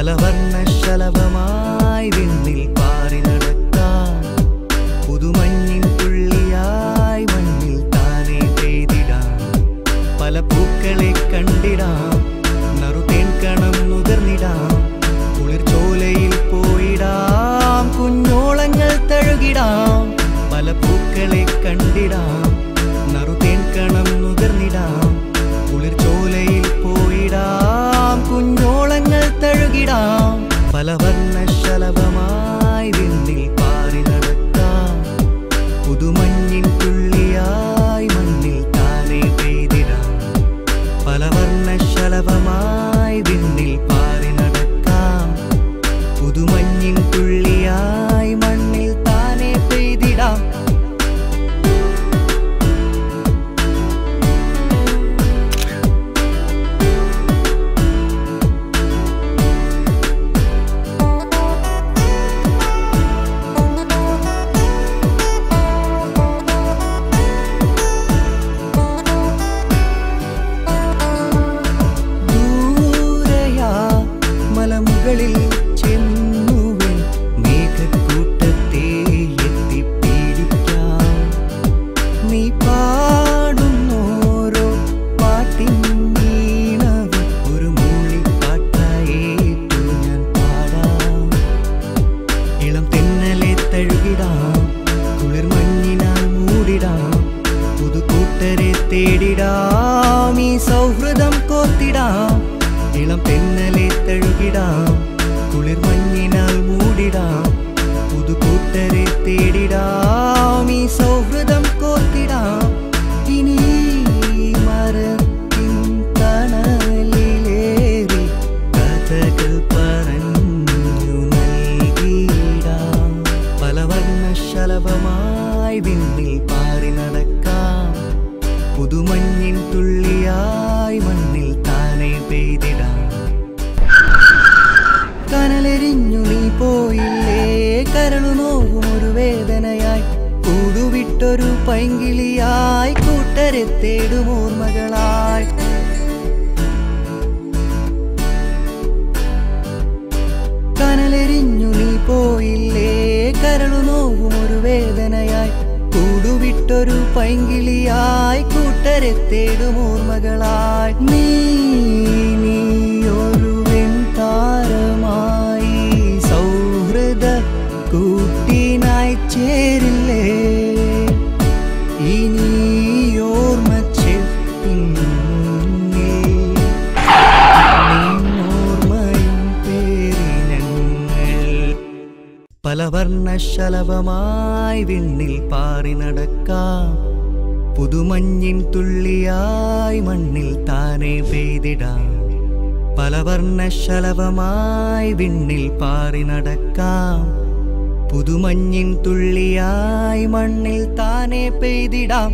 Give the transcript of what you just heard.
പലവർണ്ണശലഭമായി വിണ്ണിൽ പാറി നടക്കാം. പുതുമഞ്ഞിൻ തുള്ളിയായി മണ്ണിൽ താനെ പെയ്തിടാം. പല പൂക്കളെ കണ്ടിടാം, നറുതേൻ കണം നുകർന്നിടാം. കുളിർച്ചോലയിൽ പോയിടാം, കുഞ്ഞോളങ്ങൾ തഴുകിടാം. പല പൂക്കളെ കണ്ടിടാം, നറുതേൻ കണം നുകർന്നിടാം. കുളിർച്ചോലയിൽ പോയിടാം, കുഞ്ഞോളങ്ങൾ തഴുകിടാം. പലവർണ്ണശലഭമായി വിണ്ണിൽ പാറി നടക്കാം. പുതുമഞ്ഞിൻ തുള്ളിയായി മണ്ണിൽ താനെ പെയ്തിടാം. പലവർണ്ണശലഭമായി വിണ്ണിൽ പാറി നടക്കാം. പുതുമഞ്ഞിൻ തുള്ളിയായി മണ്ണിൽ താനെ പെയ്തിടാം. മലമുകളിൽ ചെന്നുവൻ മേഘക്കൂട്ടത്തെ എത്തിപ്പിടിക്കാം. നീ പാടുന്നോരോ പാട്ടിൻ ഈണവും ഒരു മൂളിപ്പാട്ടായേറ്റു ഞാൻ പാടാം. ഇളം തെന്നലെ തഴുകിടാം, കുളിർമഞ്ഞിനാൽ മൂടിടാം. പുതുകൂട്ടരെ തേടിടാം, ഈ സൗഹൃദം കോത്തിടാം. ഇളം തെന്നലെ തഴുകിടാം, കുളിർമഞ്ഞിനാൽ മൂടിടാം. പുതുകൂട്ടരെ തേടിടാം, ഈ സൗഹൃദം കോത്തിടാം. ഇനി മരത്തിൻ തണലിലേറി കഥകൾ പറഞ്ഞു നൽകിടാം. പലവർണ്ണശലഭമായി വിണ്ണിൽ പാറി നടക്കാം. പുതുമഞ്ഞിൻ തുള്ളിയായി മണ്ണിൽ താനെ പെയ്തിടാം. കനലെരിഞ്ഞു നീ പോയില്ലേ, കരളു നോവും ഒരു വേദനയായി. കൂടുവിട്ടൊരു പൈങ്കിളിയായി, കൂട്ടരെ തേടും ഓർമ്മകളായി. കനലെരിഞ്ഞു നീ പോയില്ലേ, കരളു നോവും ഒരു വേദനയായി. കൂടുവിട്ടൊരു പൈങ്കിളിയായി, കൂട്ടരെ തേടും ഓർമ്മകളായി. നീയൊരു വെൺതാരമായി സൗഹൃദ കൂട്ടിനായി ചേരില്ലേ. ഇനി ഓർമ്മ ചെപ്പിൻ മുന്നിൽ ഓർമ്മയും പേരി ഞങ്ങൾ. പലവർണ്ണശലഭമായി വിണ്ണിൽ പാറി നടക്കാം. പുതുമഞ്ഞിൻ തുള്ളിയായി മണ്ണിൽ താനെ പെയ്തിടാം. പലവർണ്ണശലഭമായി വിണ്ണിൽ പാറി നടക്കാം. പുതുമഞ്ഞിൻ തുള്ളിയായി മണ്ണിൽ താനെ പെയ്തിടാം.